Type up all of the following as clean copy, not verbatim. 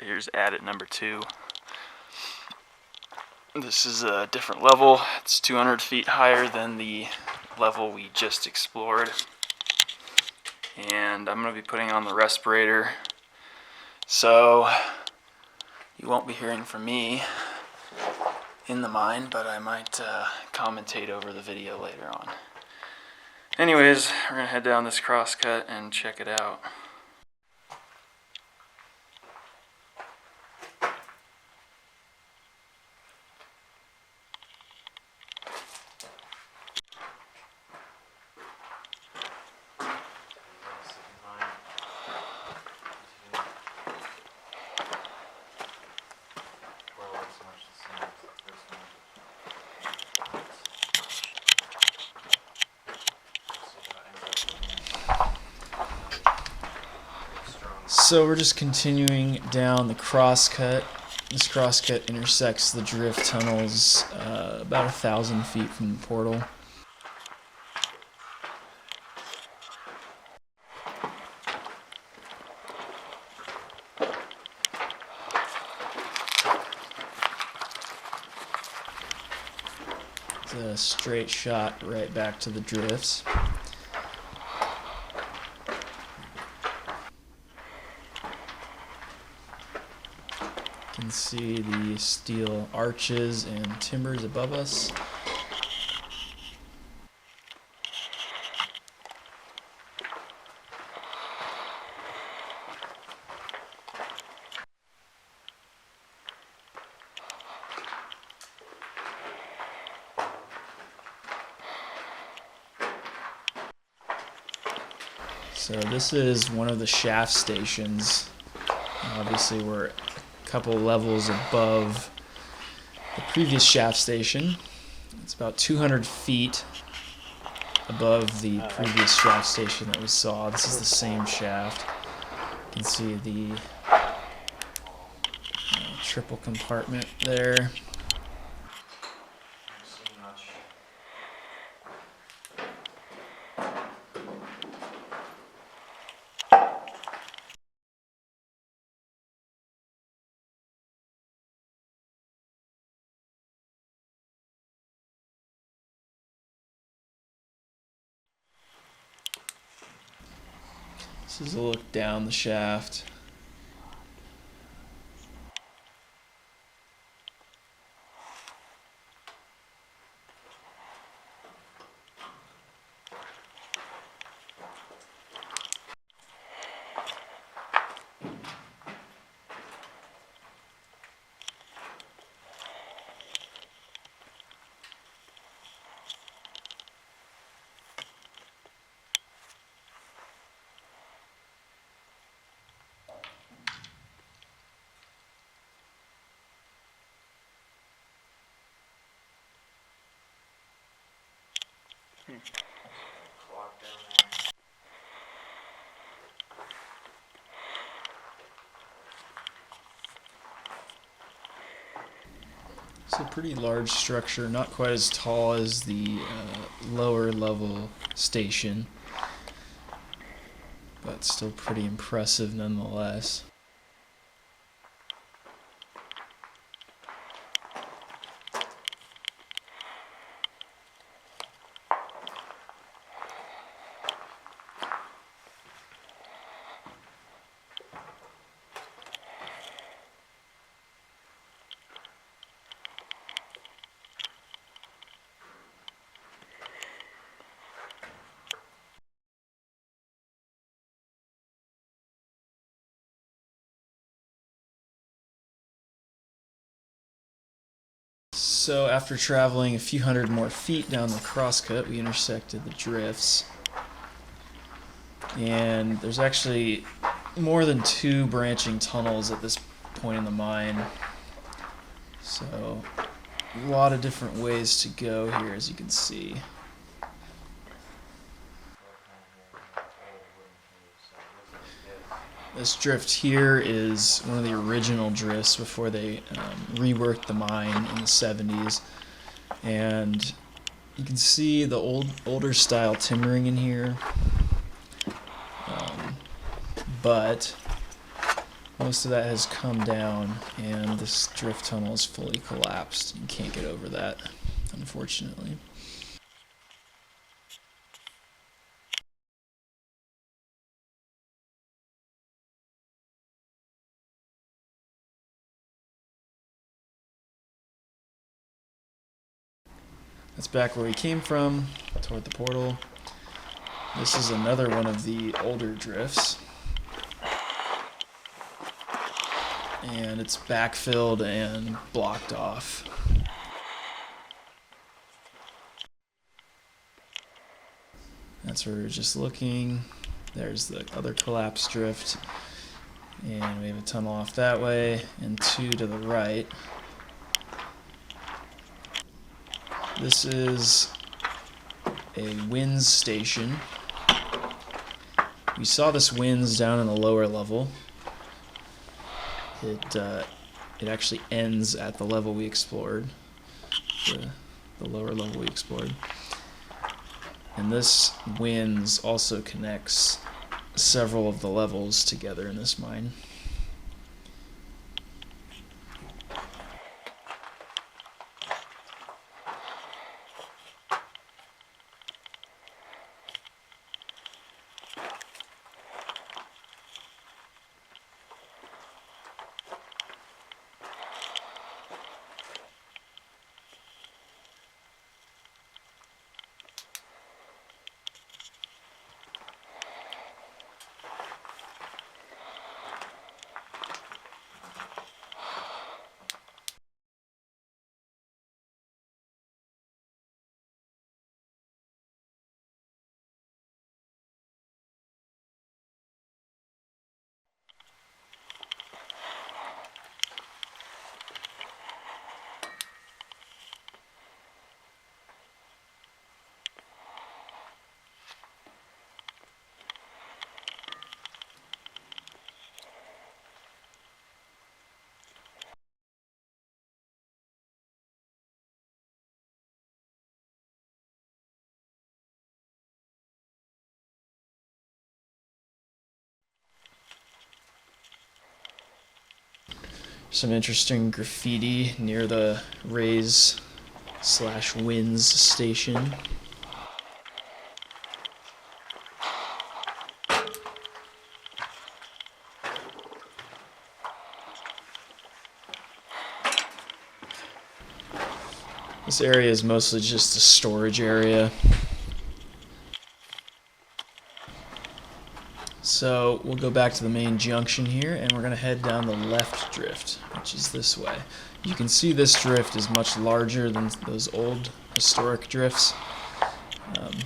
here's adit number 2. This is a different level. It's 200 feet higher than the level we just explored. And I'm going to be putting on the respirator. So you won't be hearing from me in the mine, but I might commentate over the video later on. Anyways, we're going to head down this crosscut and check it out. So we're just continuing down the crosscut. This crosscut intersects the drift tunnels about 1,000 feet from the portal. It's a straight shot right back to the drifts. You can see the steel arches and timbers above us. So this is one of the shaft stations. Obviously we're a couple levels above the previous shaft station. It's about 200 feet above the previous shaft station that we saw. This is the same shaft. You can see the triple compartment there. This is a look down the shaft. It's a pretty large structure, not quite as tall as the lower level station, but still pretty impressive nonetheless. So after traveling a few hundred more feet down the crosscut, we intersected the drifts. And there's actually more than 2 branching tunnels at this point in the mine. So a lot of different ways to go here, as you can see. This drift here is one of the original drifts before they reworked the mine in the 70s. And you can see the older style timbering in here. But most of that has come down, and this drift tunnel is fully collapsed. You can't get over that, unfortunately. That's back where we came from, toward the portal. This is another one of the older drifts. And it's backfilled and blocked off. That's where we were just looking. There's the other collapsed drift. And we have a tunnel off that way, and two to the right. This is a winds station. We saw this winds down in the lower level. It actually ends at the level we explored, the lower level we explored. And this winds also connects several of the levels together in this mine. Some interesting graffiti near the raise/winds station. This area is mostly just a storage area. So we'll go back to the main junction here, and we're going to head down the left drift, which is this way. You can see this drift is much larger than those old historic drifts.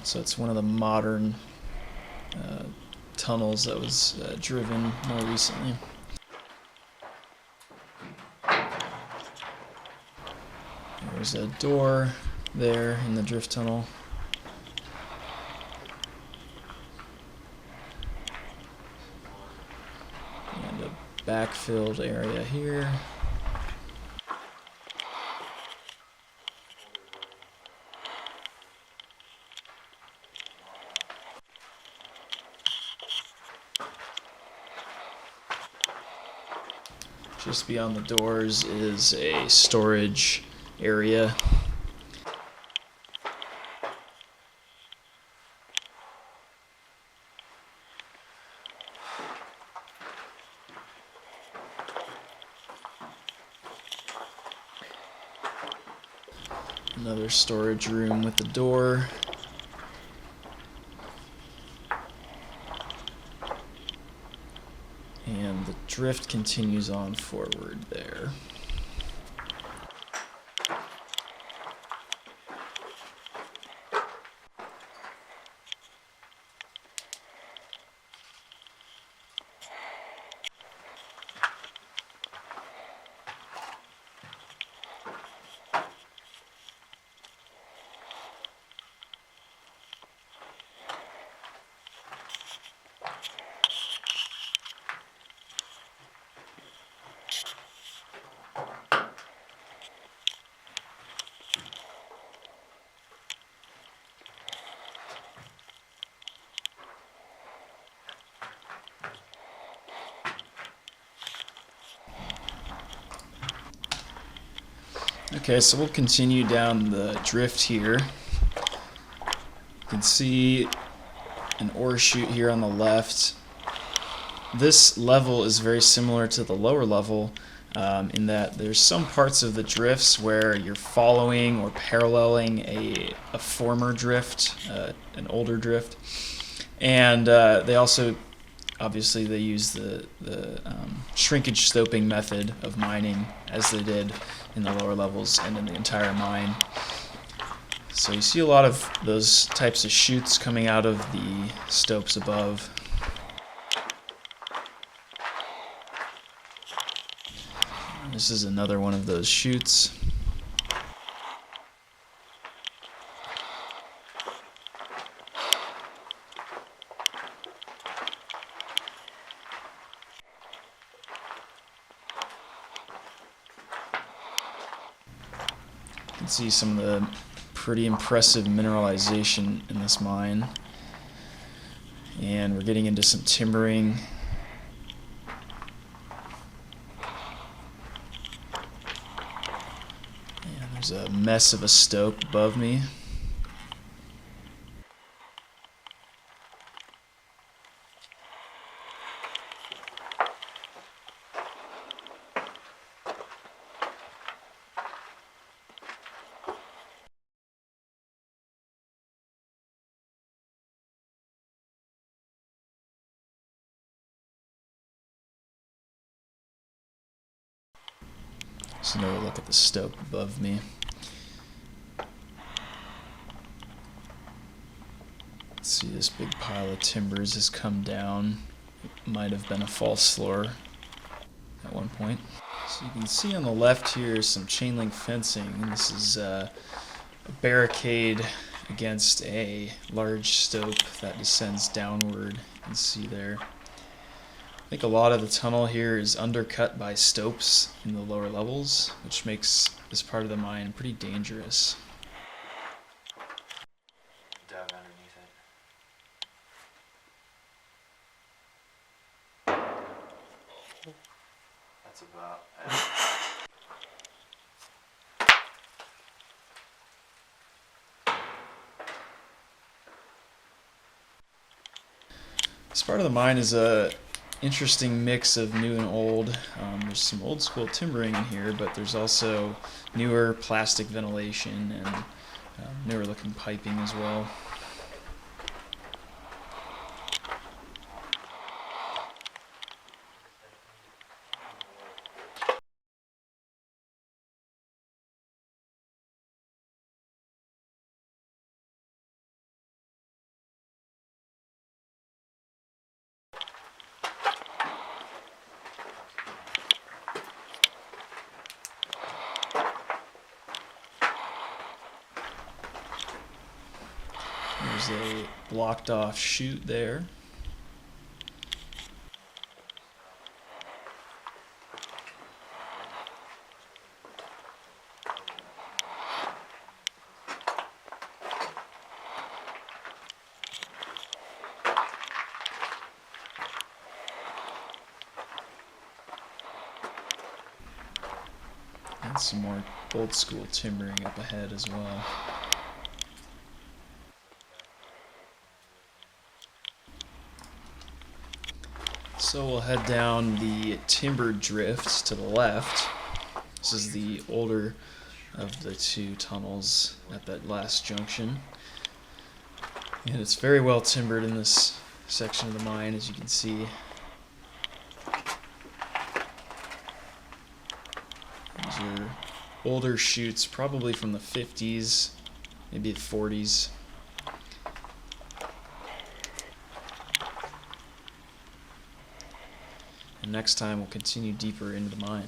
So it's one of the modern tunnels that was driven more recently. There's a door there in the drift tunnel. And a backfilled area here. Just beyond the doors is a storage area. Another storage room with the door. And the drift continues on forward there. Okay, so we'll continue down the drift here. You can see an ore chute here on the left. This level is very similar to the lower level in that there's some parts of the drifts where you're following or paralleling a former drift, an older drift. And they also, obviously, they use the shrinkage stoping method of mining as they did in the lower levels and in the entire mine. So you see a lot of those types of chutes coming out of the stopes above. This is another one of those chutes. You can see some of the pretty impressive mineralization in this mine. And we're getting into some timbering. And there's a mess of a stope above me. Just another look at the stope above me. Let's see, this big pile of timbers has come down. It might have been a false floor at one point. So you can see on the left here some chain link fencing. This is a barricade against a large stope that descends downward. You can see there. I think a lot of the tunnel here is undercut by stopes in the lower levels, which makes this part of the mine pretty dangerous. Dive underneath it. That's about it. This part of the mine is a interesting mix of new and old. There's some old school timbering in here, but there's also newer plastic ventilation and newer looking piping as well. There's a blocked off chute there. And some more old school timbering up ahead as well. So we'll head down the timber drift to the left. This is the older of the two tunnels at that last junction. And it's very well timbered in this section of the mine, as you can see. These are older chutes, probably from the 50s, maybe the 40s. And next time we'll continue deeper into the mine.